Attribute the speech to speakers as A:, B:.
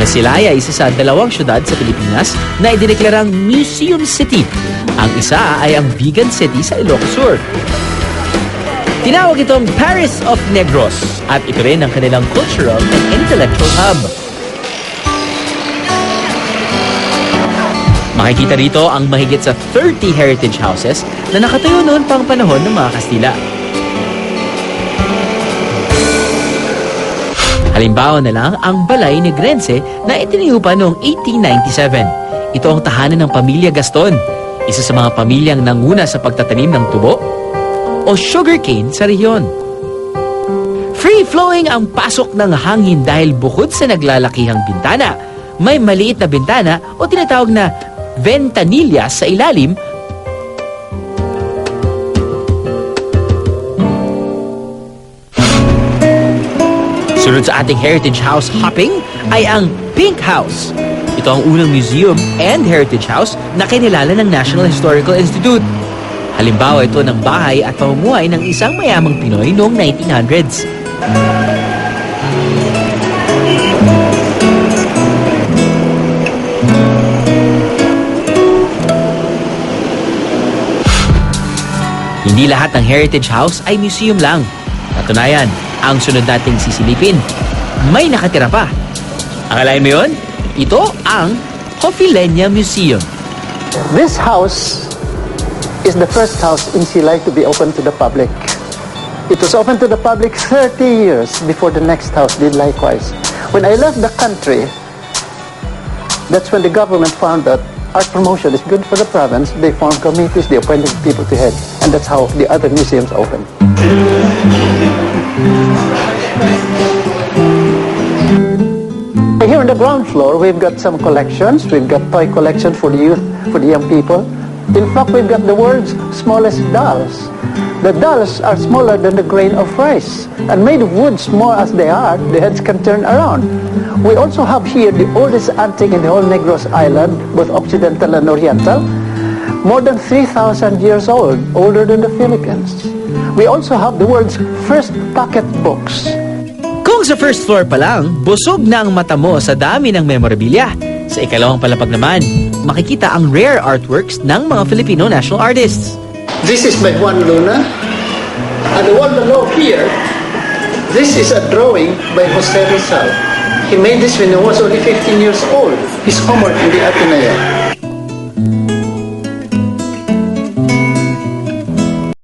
A: Silay ay isa sa dalawang syudad sa Pilipinas na idineklarang Museum City. Ang isa ay ang Vigan City sa Ilocos Sur. Tinawag itong Paris of Negros at ito rin ang kanilang cultural and intellectual hub. Makikita rito ang mahigit sa 30 heritage houses na nakatayo noon pang panahon ng mga Kastila. Halimbawa na lang ang Balay Negrense na itinayo pa noong 1897. Ito ang tahanan ng pamilya Gaston, isa sa mga pamilyang nanguna sa pagtatanim ng tubo o sugarcane sa rehiyon. Free-flowing ang pasok ng hangin dahil bukod sa naglalakihang bintana, may maliit na bintana o tinatawag na ventanilla sa ilalim. Sunod sa ating heritage house hopping ay ang Pink House. Ito ang unang museum and heritage house na kinilala ng National Historical Institute. Halimbawa ito ng bahay at pamumuhay ng isang mayamang Pinoy noong 1900s. Hindi lahat ng heritage house ay museum lang. Katunayan, ang sunod nating sisilipin, may nakatira pa. Akalain mo yun? Ito ang Hofilenya Museum.
B: This house is the first house in Silay to be open to the public. It was open to the public 30 years before the next house did likewise. When I left the country, that's when the government found that art promotion is good for the province. They formed committees, they appointed people to head, and that's how the other museums opened. Here on the ground floor, we've got some collections. We've got toy collections for the youth, for the young people. In fact, we've got the world's smallest dolls. The dolls are smaller than the grain of rice, and made of wood, small as they are, the heads can turn around. We also have here the oldest antique in the whole Negros Island, both Occidental and Oriental, more than 3,000 years old, older than the Philippines. We also have the world's first pocket books.
A: Kung sa first floor pa lang, busog na ang mata mo sa dami ng memorabilia. Sa ikalawang palapag naman, makikita ang rare artworks ng mga Filipino national artists.
B: This is by Juan Luna, and the one below here, this is a drawing by Jose Rizal. He made this when he was only 15 years old. His homework in the Ateneo.